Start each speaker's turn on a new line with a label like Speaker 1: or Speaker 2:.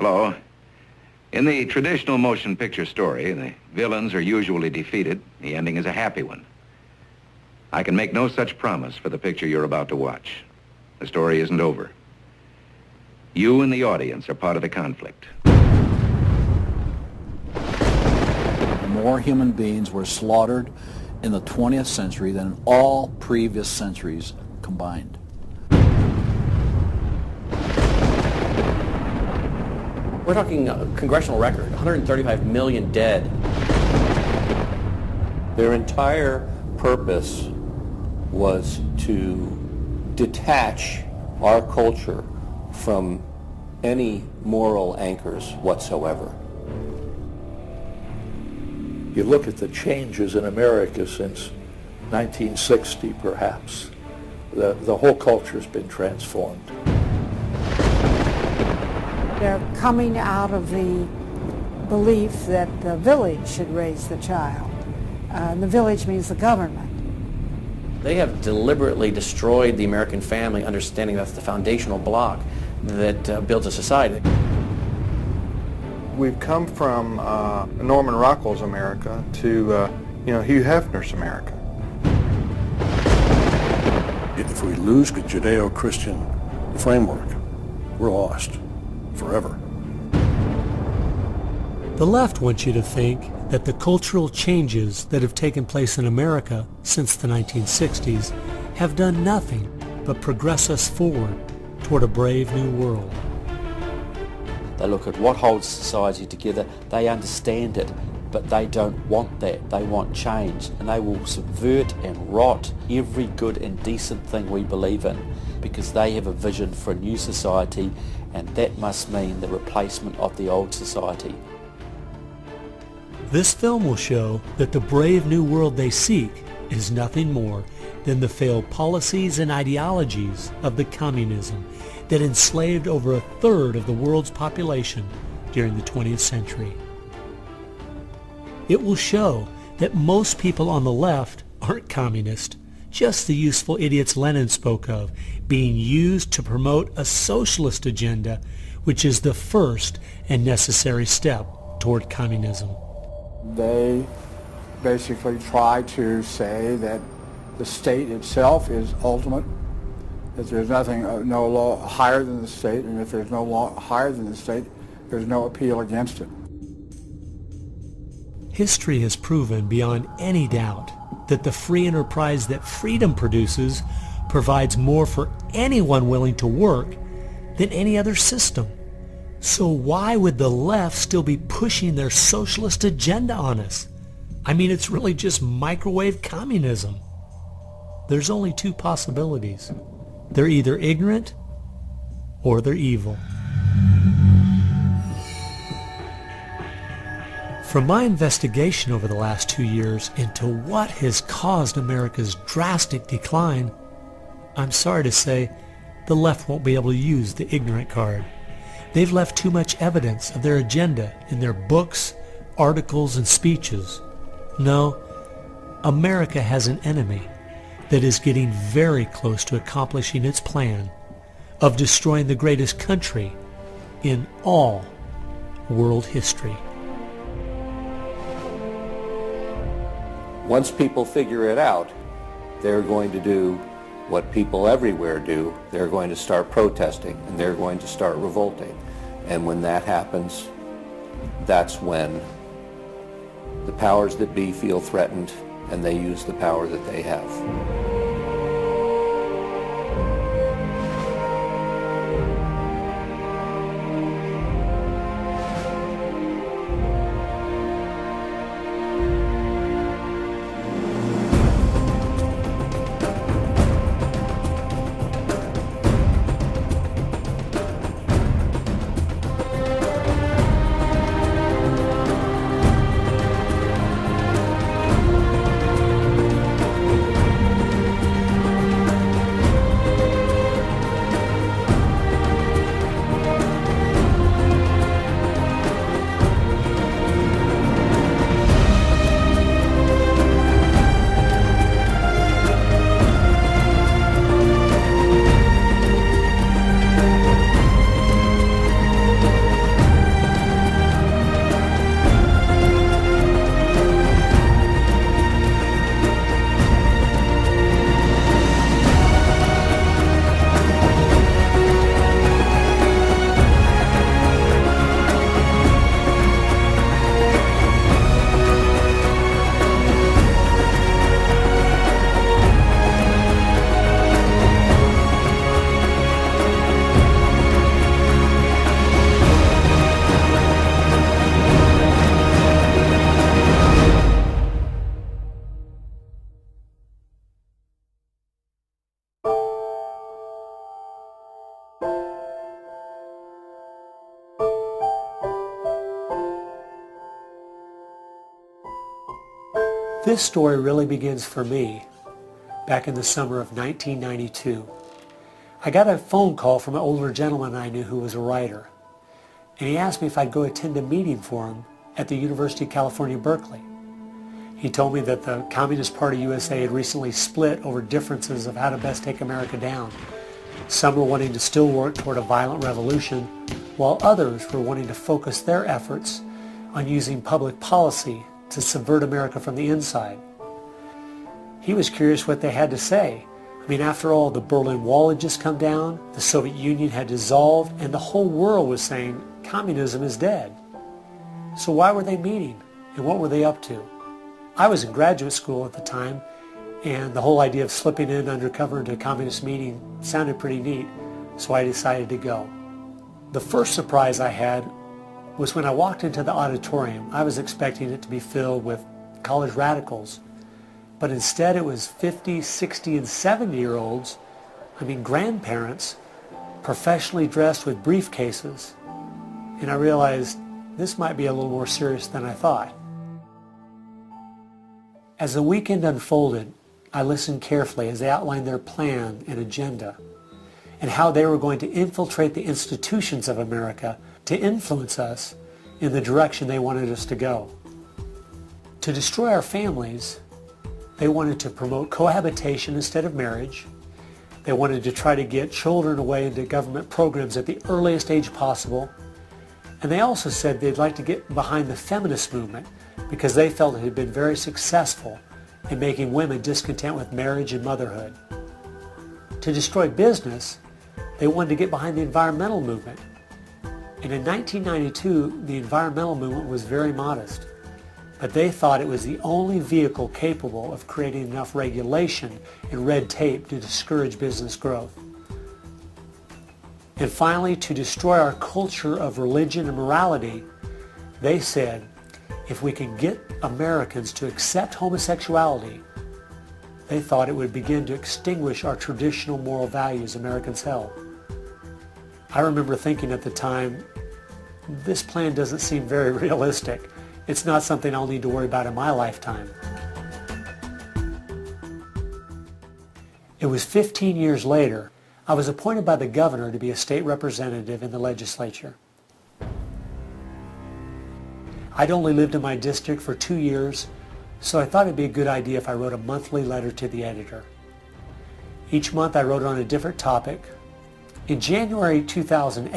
Speaker 1: Hello. In the traditional motion picture story, the villains are usually defeated. The ending is a happy one. I can make no such promise for the picture you're about to watch. The story isn't over. You and the audience are part of the conflict.
Speaker 2: More human beings were slaughtered in the 20th century than in all previous centuries combined.
Speaker 3: We're talking a congressional record, 135 million dead.
Speaker 4: Their entire purpose was to detach our culture from any moral anchors whatsoever.
Speaker 5: You look at the changes in America since 1960, perhaps. The whole culture has been transformed.
Speaker 6: They're coming out of the belief that the village should raise the child. The village means the government.
Speaker 3: They have deliberately destroyed the American family, understanding that's the foundational block that builds a society.
Speaker 7: We've come from Norman Rockwell's America to Hugh Hefner's America.
Speaker 8: If we lose the Judeo-Christian framework, we're lost forever.
Speaker 9: The left wants you to think that the cultural changes that have taken place in America since the 1960s have done nothing but progress us forward toward a brave new world.
Speaker 4: They look at what holds society together, they understand it, but they don't want that. They want change, and they will subvert and rot every good and decent thing we believe in because they have a vision for a new society, and that must mean the replacement of the old society.
Speaker 9: This film will show that the brave new world they seek is nothing more than the failed policies and ideologies of the communism that enslaved over a third of the world's population during the 20th century. It will show that most people on the left aren't communist, just the useful idiots Lenin spoke of, being used to promote a socialist agenda, which is the first and necessary step toward communism.
Speaker 10: They basically try to say that the state itself is ultimate, that there's nothing, no law higher than the state, and if there's no law higher than the state, there's no appeal against it.
Speaker 9: History has proven beyond any doubt that the free enterprise that freedom produces provides more for anyone willing to work than any other system. So why would the left still be pushing their socialist agenda on us? I mean, it's really just microwave communism. There's only two possibilities. They're either ignorant or they're evil. From my investigation over the last 2 years into what has caused America's drastic decline, I'm sorry to say the left won't be able to use the ignorant card. They've left too much evidence of their agenda in their books, articles, and speeches. No, America has an enemy that is getting very close to accomplishing its plan of destroying the greatest country in all world history.
Speaker 4: Once people figure it out, they're going to do what people everywhere do. They're going to start protesting, and they're going to start revolting. And when that happens, that's when the powers that be feel threatened, and they use the power that they have.
Speaker 9: This story really begins for me back in the summer of 1992. I got a phone call from an older gentleman I knew who was a writer, and he asked me if I'd go attend a meeting for him at the University of California, Berkeley. He told me that the Communist Party USA had recently split over differences of how to best take America down. Some were wanting to still work toward a violent revolution, while others were wanting to focus their efforts on using public policy to subvert America from the inside. He was curious what they had to say. I mean, after all, the Berlin Wall had just come down, the Soviet Union had dissolved, and the whole world was saying communism is dead. So why were they meeting, and what were they up to? I was in graduate school at the time, and the whole idea of slipping in undercover into a communist meeting sounded pretty neat, so I decided to go. The first surprise I had was when I walked into the auditorium. I was expecting it to be filled with college radicals, but instead it was 50, 60, and 70-year-olds, grandparents, professionally dressed with briefcases. And I realized this might be a little more serious than I thought. As the weekend unfolded, I listened carefully as they outlined their plan and agenda and how they were going to infiltrate the institutions of America to influence us in the direction they wanted us to go. To destroy our families, they wanted to promote cohabitation instead of marriage. They wanted to try to get children away into government programs at the earliest age possible. And they also said they'd like to get behind the feminist movement because they felt it had been very successful in making women discontent with marriage and motherhood. To destroy business, they wanted to get behind the environmental movement. And in 1992, the environmental movement was very modest, but they thought it was the only vehicle capable of creating enough regulation and red tape to discourage business growth. And finally, to destroy our culture of religion and morality, they said, if we can get Americans to accept homosexuality, they thought it would begin to extinguish our traditional moral values Americans held. I remember thinking at the time, this plan doesn't seem very realistic. It's not something I'll need to worry about in my lifetime. It was 15 years later, I was appointed by the governor to be a state representative in the legislature. I'd only lived in my district for 2 years, so I thought it'd be a good idea if I wrote a monthly letter to the editor. Each month I wrote on a different topic. In January 2008,